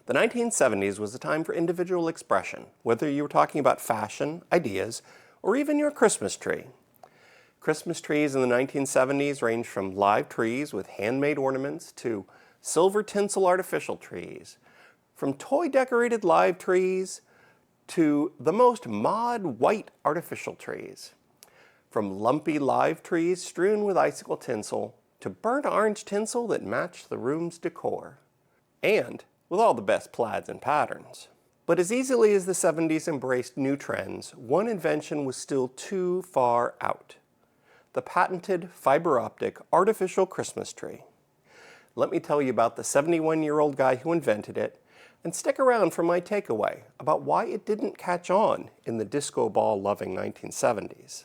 The 1970s was a time for individual expression, whether you were talking about fashion, ideas, or even your Christmas tree. Christmas trees in the 1970s ranged from live trees with handmade ornaments to silver tinsel artificial trees, from toy-decorated live trees to the most mod white artificial trees, from lumpy live trees strewn with icicle tinsel to burnt orange tinsel that matched the room's decor, and with all the best plaids and patterns. But as easily as the 70s embraced new trends, one invention was still too far out: the patented fiber optic artificial Christmas tree. Let me tell you about the 71-year-old guy who invented it, and stick around for my takeaway about why it didn't catch on in the disco ball-loving 1970s.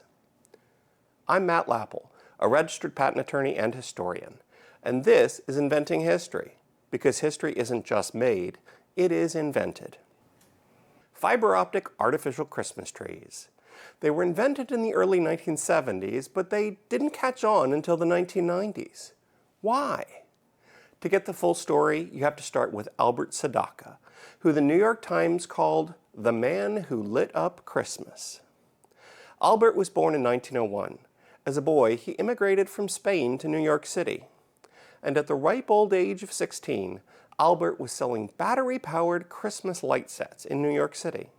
I'm Matt Lapple, a registered patent attorney and historian, and this is Inventing History, because history isn't just made, it is invented. Fiber optic artificial Christmas trees. They were invented in the early 1970s, but they didn't catch on until the 1990s. Why? To get the full story, you have to start with Albert Sadaka, who the New York Times called the man who lit up Christmas. Albert was born in 1901. As a boy, he immigrated from Spain to New York City. And at the ripe old age of 16, Albert was selling battery-powered Christmas light sets in New York City.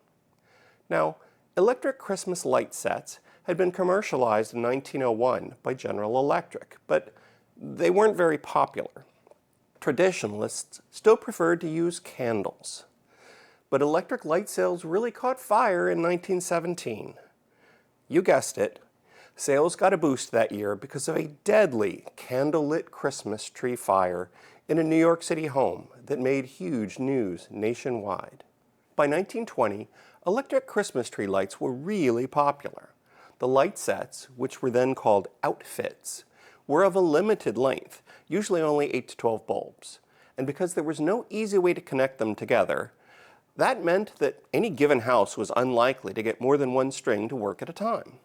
Now, electric Christmas light sets had been commercialized in 1901 by General Electric, but they weren't very popular. Traditionalists still preferred to use candles. But electric light sales really caught fire in 1917. You guessed it, sales got a boost that year because of a deadly candlelit Christmas tree fire in a New York City home that made huge news nationwide. By 1920, electric Christmas tree lights were really popular. The light sets, which were then called outfits, were of a limited length, usually only 8 to 12 bulbs. And because there was no easy way to connect them together, that meant that any given house was unlikely to get more than one string to work at a time.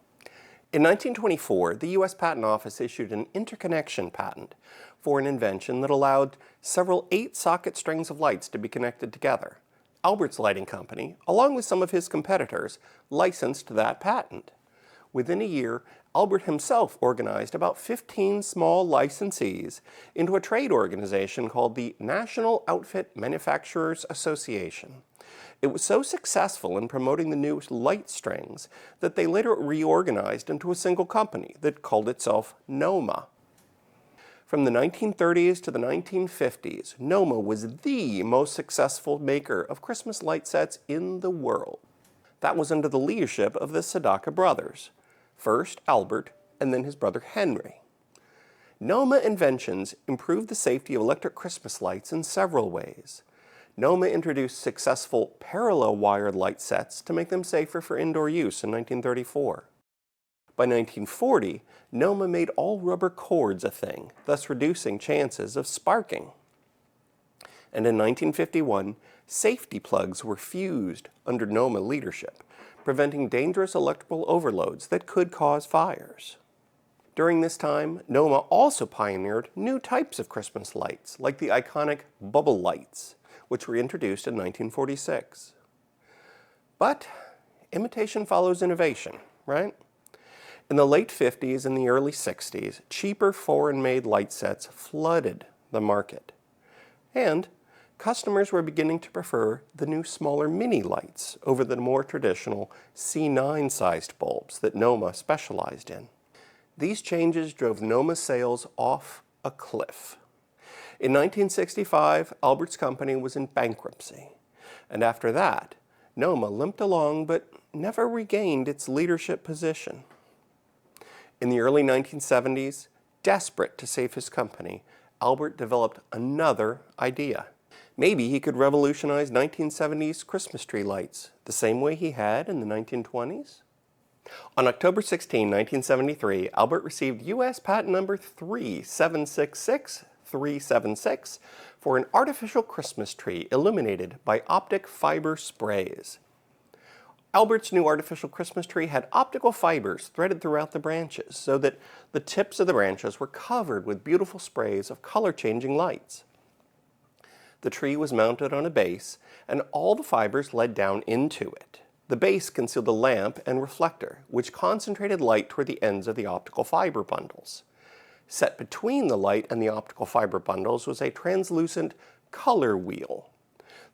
In 1924, the U.S. Patent Office issued an interconnection patent for an invention that allowed several 8-socket strings of lights to be connected together. Albert's Lighting Company, along with some of his competitors, licensed that patent. Within a year, Albert himself organized about 15 small licensees into a trade organization called the National Outfit Manufacturers Association. It was so successful in promoting the new light strings that they later reorganized into a single company that called itself NOMA. From the 1930s to the 1950s, NOMA was the most successful maker of Christmas light sets in the world. That was under the leadership of the Sadaka brothers. First Albert, and then his brother Henry. NOMA inventions improved the safety of electric Christmas lights in several ways. NOMA introduced successful parallel wired light sets to make them safer for indoor use in 1934. By 1940, NOMA made all rubber cords a thing, thus reducing chances of sparking. And in 1951, safety plugs were fused under NOMA leadership, preventing dangerous electrical overloads that could cause fires. During this time, NOMA also pioneered new types of Christmas lights, like the iconic bubble lights, which were introduced in 1946. But imitation follows innovation, right? In the late 50s and the early 60s, cheaper foreign-made light sets flooded the market. And customers were beginning to prefer the new smaller mini lights over the more traditional C9-sized bulbs that NOMA specialized in. These changes drove NOMA sales off a cliff. In 1965, Albert's company was in bankruptcy. And after that, NOMA limped along but never regained its leadership position. In the early 1970s, desperate to save his company, Albert developed another idea. Maybe he could revolutionize 1970s Christmas tree lights the same way he had in the 1920s? On October 16, 1973, Albert received U.S. patent number 3766376 for an artificial Christmas tree illuminated by optic fiber sprays. Albert's new artificial Christmas tree had optical fibers threaded throughout the branches so that the tips of the branches were covered with beautiful sprays of color-changing lights. The tree was mounted on a base, and all the fibers led down into it. The base concealed a lamp and reflector, which concentrated light toward the ends of the optical fiber bundles. Set between the light and the optical fiber bundles was a translucent color wheel.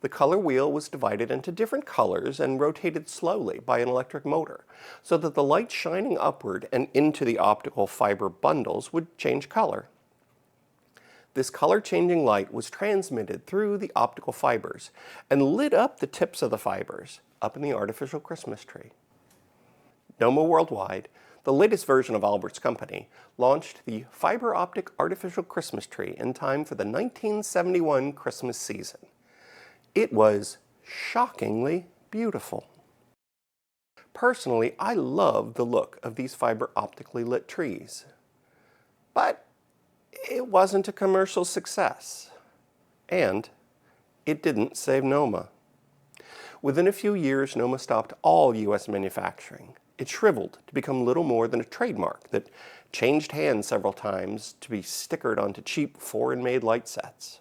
The color wheel was divided into different colors and rotated slowly by an electric motor, so that the light shining upward and into the optical fiber bundles would change color. This color-changing light was transmitted through the optical fibers and lit up the tips of the fibers up in the artificial Christmas tree. Noma Worldwide, the latest version of Albert's company, launched the fiber optic artificial Christmas tree in time for the 1971 Christmas season. It was shockingly beautiful. Personally, I love the look of these fiber optically lit trees. But it wasn't a commercial success. And it didn't save Noma. Within a few years, Noma stopped all U.S. manufacturing. It shriveled to become little more than a trademark that changed hands several times to be stickered onto cheap foreign-made light sets.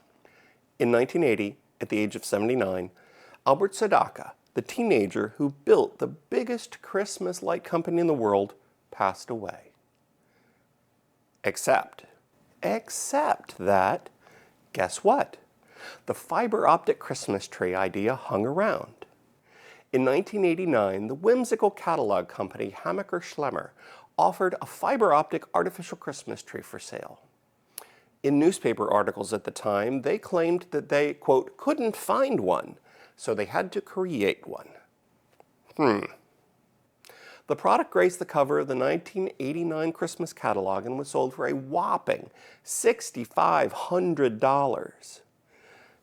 In 1980, at the age of 79, Albert Sadaka, the teenager who built the biggest Christmas light company in the world, passed away. Except that, guess what? The fiber optic Christmas tree idea hung around. In 1989, the whimsical catalog company Hammacher Schlemmer offered a fiber optic artificial Christmas tree for sale. In newspaper articles at the time, they claimed that they, quote, couldn't find one, so they had to create one. The product graced the cover of the 1989 Christmas catalog and was sold for a whopping $6,500.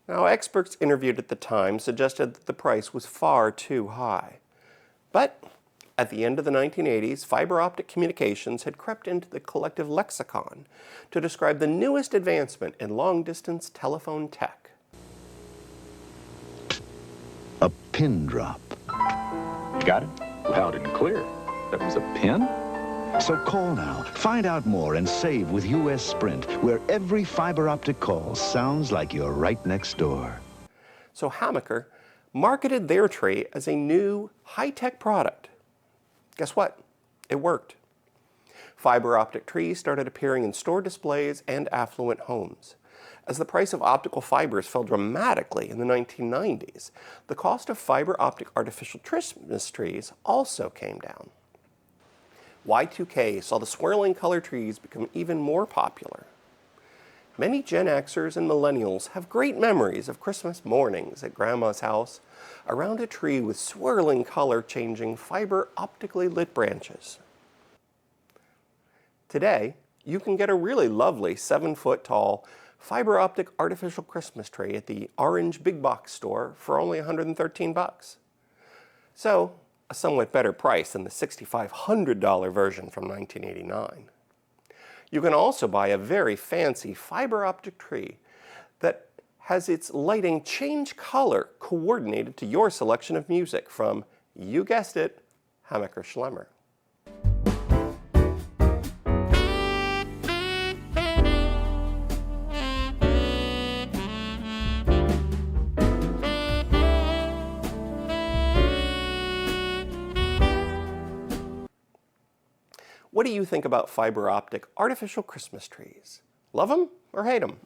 Now, experts interviewed at the time suggested that the price was far too high. But at the end of the 1980s, fiber optic communications had crept into the collective lexicon to describe the newest advancement in long-distance telephone tech. A pin drop. Got it? Loud and clear. That was a pin? So call now. Find out more and save with US Sprint, where every fiber optic call sounds like you're right next door. So Hammacher marketed their tree as a new, high-tech product. Guess what? It worked. Fiber optic trees started appearing in store displays and affluent homes. As the price of optical fibers fell dramatically in the 1990s, the cost of fiber optic artificial Christmas trees also came down. Y2K saw the swirling color trees become even more popular. Many Gen Xers and millennials have great memories of Christmas mornings at Grandma's house around a tree with swirling color-changing fiber optically lit branches. Today, you can get a really lovely 7-foot-tall fiber optic artificial Christmas tree at the Orange Big Box store for only $113. So, a somewhat better price than the $6,500 version from 1989. You can also buy a very fancy fiber optic tree that has its lighting change color coordinated to your selection of music from, you guessed it, Hammacher Schlemmer. What do you think about fiber optic artificial Christmas trees? Love them or hate them?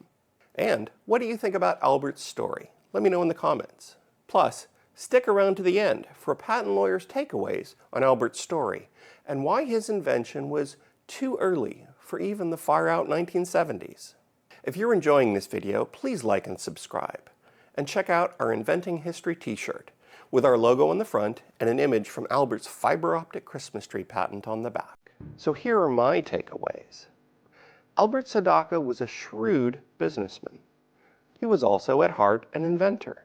And what do you think about Albert's story? Let me know in the comments. Plus, stick around to the end for a patent lawyer's takeaways on Albert's story and why his invention was too early for even the far-out 1970s. If you're enjoying this video, please like and subscribe. And check out our Inventing History t-shirt with our logo on the front and an image from Albert's fiber optic Christmas tree patent on the back. So here are my takeaways. Albert Sadaka was a shrewd businessman. He was also at heart an inventor.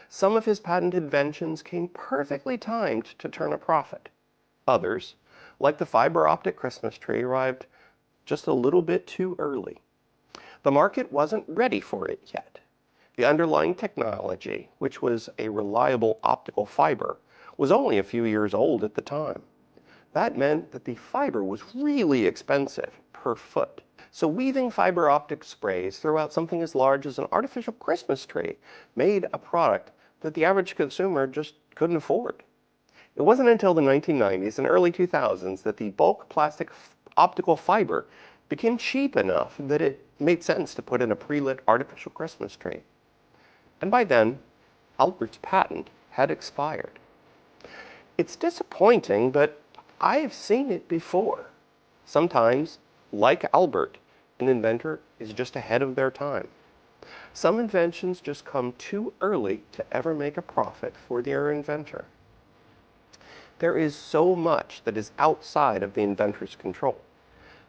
Some of his patent inventions came perfectly timed to turn a profit. Others, like the fiber optic Christmas tree, arrived just a little bit too early. The market wasn't ready for it yet. The underlying technology, which was a reliable optical fiber, was only a few years old at the time. That meant that the fiber was really expensive per foot. So weaving fiber optic sprays throughout something as large as an artificial Christmas tree made a product that the average consumer just couldn't afford. It wasn't until the 1990s and early 2000s that the bulk plastic optical fiber became cheap enough that it made sense to put in a pre-lit artificial Christmas tree. And by then, Albert's patent had expired. It's disappointing, but I've seen it before. Sometimes, like Albert, an inventor is just ahead of their time. Some inventions just come too early to ever make a profit for their inventor. There is so much that is outside of the inventor's control,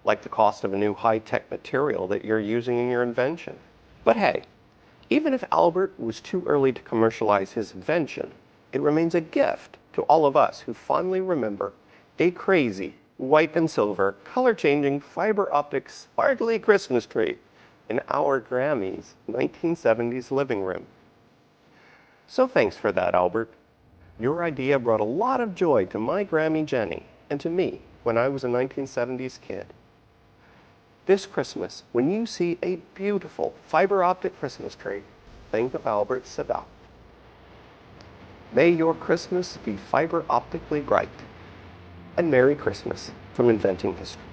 like the cost of a new high-tech material that you're using in your invention. But hey, even if Albert was too early to commercialize his invention, it remains a gift to all of us who fondly remember a crazy, white and silver, color-changing fiber optic sparkly Christmas tree in our Grammy's 1970s living room. So thanks for that, Albert. Your idea brought a lot of joy to my Grammy Jenny and to me when I was a 1970s kid. This Christmas, when you see a beautiful fiber optic Christmas tree, think of Albert Sabel. May your Christmas be fiber optically bright. And Merry Christmas from Inventing History.